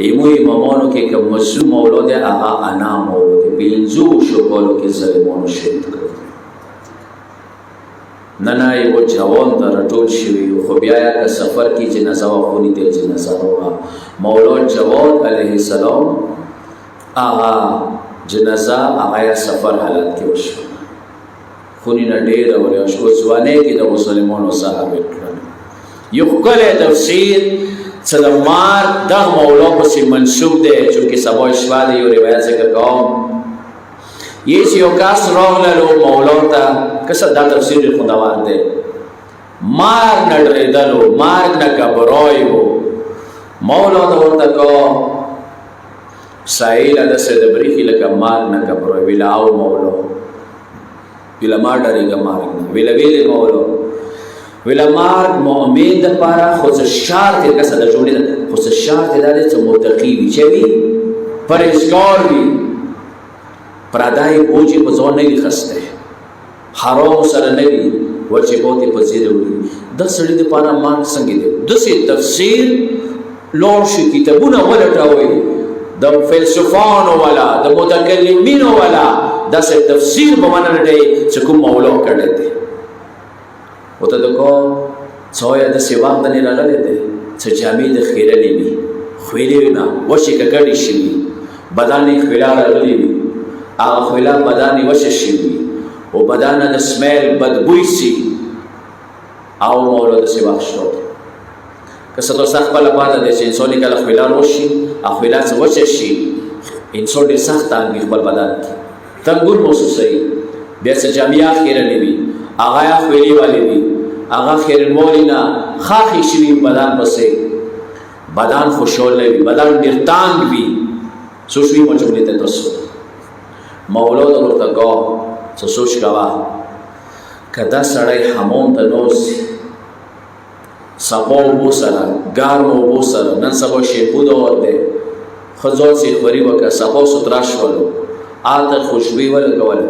ایمو امامانو کې کوم مشهور مولا دی هغه انا مولا دی پنځو شکلو کې ظالمانو شهید کړ نن یو جوان ته راټول شوی خو بیا که سفر کې جنازه واخونی ته جنازه وا مولا جواد علیه السلام هغه جنازه هغه سفر حالت کې وشو خونی نه ډېر اوریا شو ځوانه کې د مسلمانانو صحابه کړل یو کله تفسیر سلمار دا مولا پسې منسوب دی چې سبا شپه دی یو روایت ذکر کوم یہ یو کاس راغلو مولا ته کسه دا تفسیر خداوند دی مار نډریدلو مار نه غبرایو مولا ته ورته کو سایل د سدبرخي لکه مار نه غبرایو ویلاو مولا ویلا مار ډریګه مار ویلا ویل مولا ویلا مار مؤمن د پاره خو شرط کسه د جوړې خو شرط د چې متقی وي چې وي پرهیزګار وي پردای بوجي په ځون نه خسته حرام سره نه وي ورچې بوتي په زیره وي د سړي د پاره مان څنګه دي د سي تفسیر لور شي کتابونه ولټاوي د فلسفانو ولا د متکلمینو ولا د سي تفسیر په معنا نه دی چې کوم مولا کړی دی وته دغه څویا د سیوا باندې راغلی دی چې جامې د خیره نیوي خویلې نه وشي کګړې شي بدن یې خیره راغلی وي هغه خیره بدن یې وشي شي او بدن د سمیل بدبوئی سي او مولا د سیوا شو که څه تاسو خپل پاده د انسان کله خیره وشي او خیره څه وشي شي انسان ډیر سخت انګ خپل بدن تنګور محسوسي بیا څه جامې خیره نیوي هغه خیری والی وي هغه خیر مولینا خاخی شوی بدن پسې بدن خوشحال وي بدن ډیر تانګ وي سوچوي مچولې ته تاسو مولا د ورته کو څه سوچ کاوه کدا سړی حمام ته نوز سپو بو سره ګارمو بو سره نن سبا شیپو دا ورته خزول سي خوري وکړه سپو ستراش ولو آته خوشبوئی ولګول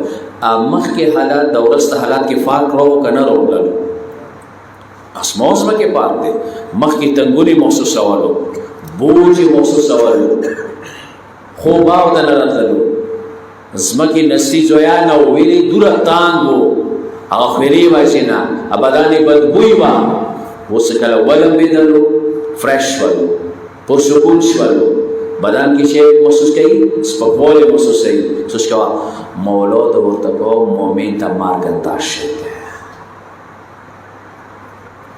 مخ کې حالات د ورسته حالات کې فرق راو کنه راوړل اسموس مکه پات دي مخ کې تنګوري محسوس اولو بوجي محسوس اولو خو باو د نراتلو زمکه نسي جویا نو ویلي دور تانګو هغه خوري واشینا ابدانې بدبوئی وا وسکله ولم بدلو فرش ولو پرسکون شولو بدن کې شی محسوس کوي سپکواله محسوس کوي سوچ کوا مولا د ورته کو مومن ته مارګنتا شته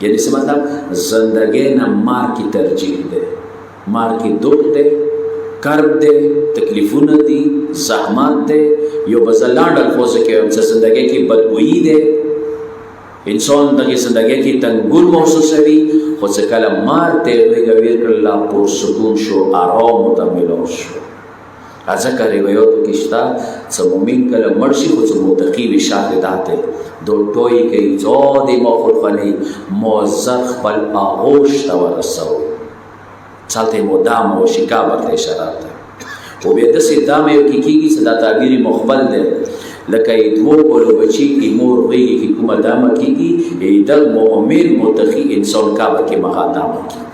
یعنی څه مطلب زندګۍ نه مار کی ترجیح ده مار کی دکھ ده کرب ده تکلیفونه دي زحمت ده یو بزلاند الفاظ کې هم زندګۍ کې بدبوئی ده انسان دغه زندګۍ کې تنګور محسوس وي خو څه کله مار ته ویګویر کړل پر سکون شو آرام متمل شو ځکه روایتو کې شته چې مؤمن کله مرشي خو څه متقی وي شاهدات دو ټوي کوي زود مخول خلی موزر خپل آغوش ته ورسو چلته مدام او شکابت اشاره ده او بیا د سي دامه یو کیږي صدا تعبیر مخبل ده لکه دوه کولو بچی کی مور ویږي کی کومه دامه کیږي د مؤمن متقی انسان کا به کې مخاطب